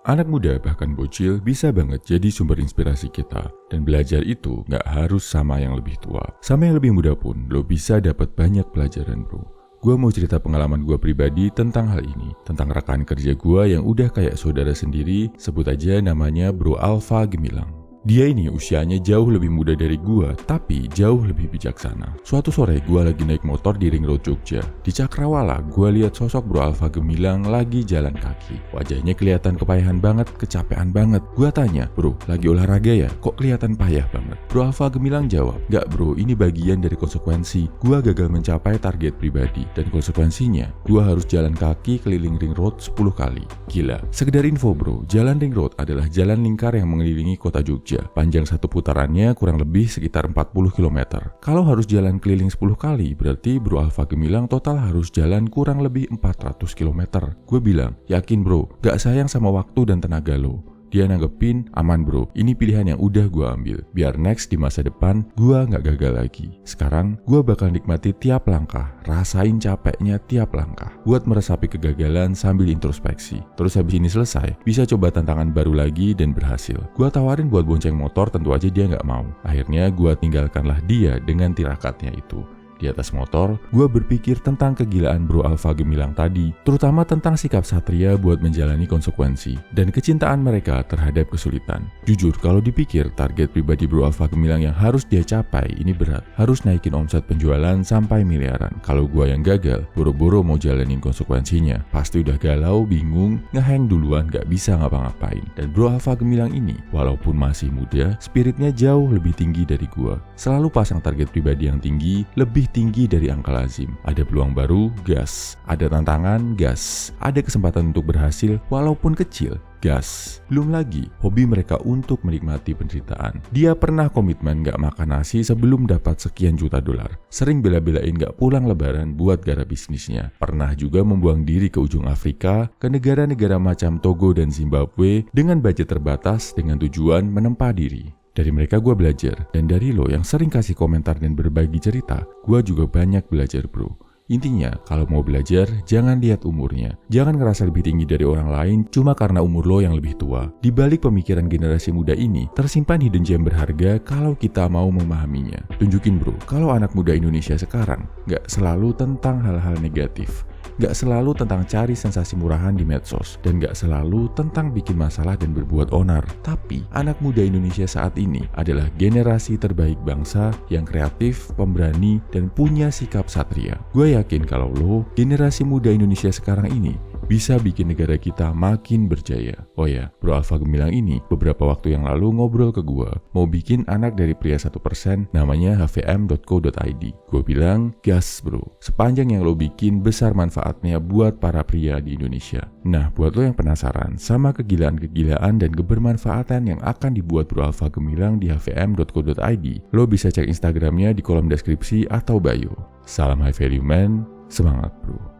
Anak muda bahkan bocil bisa banget jadi sumber inspirasi kita. Dan belajar itu gak harus sama yang lebih tua. Sama yang lebih muda pun lo bisa dapat banyak pelajaran bro. Gue mau cerita pengalaman gue pribadi tentang hal ini. Tentang rekan kerja gue yang udah kayak saudara sendiri. Sebut aja namanya Bro Alfa Gemilang. Dia ini usianya jauh lebih muda dari gua, tapi jauh lebih bijaksana. Suatu sore gua lagi naik motor di Ring Road Jogja. Di Cakrawala, gua lihat sosok Bro Alfa Gemilang lagi jalan kaki. Wajahnya kelihatan kepayahan banget, kecapean banget. Gua tanya, "Bro, lagi olahraga ya? Kok kelihatan payah banget?" Bro Alfa Gemilang jawab, "Gak bro, ini bagian dari konsekuensi. Gua gagal mencapai target pribadi. Dan konsekuensinya, gua harus jalan kaki keliling Ring Road 10 kali. Gila." Sekedar info bro, jalan Ring Road adalah jalan lingkar yang mengelilingi kota Jogja. Panjang satu putarannya kurang lebih sekitar 40 km. Kalau harus jalan keliling 10 kali, berarti Bro Alfa Gemilang total harus jalan kurang lebih 400 km. Gue bilang, "Yakin bro, gak sayang sama waktu dan tenaga lo?" Dia nanggepin, "Aman bro, ini pilihan yang udah gue ambil. Biar next di masa depan, gue gak gagal lagi. Sekarang, gue bakal nikmati tiap langkah, rasain capeknya tiap langkah, buat meresapi kegagalan sambil introspeksi. Terus habis ini selesai, bisa coba tantangan baru lagi dan berhasil." Gue tawarin buat bonceng motor, tentu aja dia gak mau. Akhirnya gue tinggalkanlah dia dengan tirakatnya itu. Di atas motor, gue berpikir tentang kegilaan Bro Alfa Gemilang tadi, terutama tentang sikap satria buat menjalani konsekuensi, dan kecintaan mereka terhadap kesulitan. Jujur, kalau dipikir, target pribadi Bro Alfa Gemilang yang harus dia capai ini berat. Harus naikin omset penjualan sampai miliaran. Kalau gue yang gagal, boro-boro mau jalanin konsekuensinya, pasti udah galau, bingung, ngehang duluan, gak bisa ngapa-ngapain. Dan Bro Alfa Gemilang ini, walaupun masih muda, spiritnya jauh lebih tinggi dari gue. Selalu pasang target pribadi yang tinggi, lebih tinggi dari angka lazim. Ada peluang baru, gas. Ada tantangan, gas. Ada kesempatan untuk berhasil, walaupun kecil, gas. Belum lagi, hobi mereka untuk menikmati penderitaan. Dia pernah komitmen gak makan nasi sebelum dapat sekian juta dolar. Sering bela-belain gak pulang lebaran buat garap bisnisnya. Pernah juga membuang diri ke ujung Afrika, ke negara-negara macam Togo dan Zimbabwe, dengan budget terbatas dengan tujuan menempa diri. Dari mereka gue belajar, dan dari lo yang sering kasih komentar dan berbagi cerita, gue juga banyak belajar bro. Intinya, kalau mau belajar, jangan lihat umurnya. Jangan ngerasa lebih tinggi dari orang lain cuma karena umur lo yang lebih tua. Di balik pemikiran generasi muda ini, tersimpan hidden gem berharga kalau kita mau memahaminya. Tunjukin bro, kalau anak muda Indonesia sekarang, gak selalu tentang hal-hal negatif. Gak selalu tentang cari sensasi murahan di medsos, dan gak selalu tentang bikin masalah dan berbuat onar. Tapi anak muda Indonesia saat ini adalah generasi terbaik bangsa yang kreatif, pemberani, dan punya sikap satria. Gue yakin kalau lo, generasi muda Indonesia sekarang ini, bisa bikin negara kita makin berjaya. Oh ya, Bro Alfa Gemilang ini beberapa waktu yang lalu ngobrol ke gue, mau bikin anak dari pria 1% namanya hvm.co.id. Gue bilang, gas bro, sepanjang yang lo bikin besar manfaatnya buat para pria di Indonesia. Nah, buat lo yang penasaran sama kegilaan-kegilaan dan kebermanfaatan yang akan dibuat Bro Alfa Gemilang di hvm.co.id, lo bisa cek Instagramnya di kolom deskripsi atau bio. Salam high value man, semangat bro.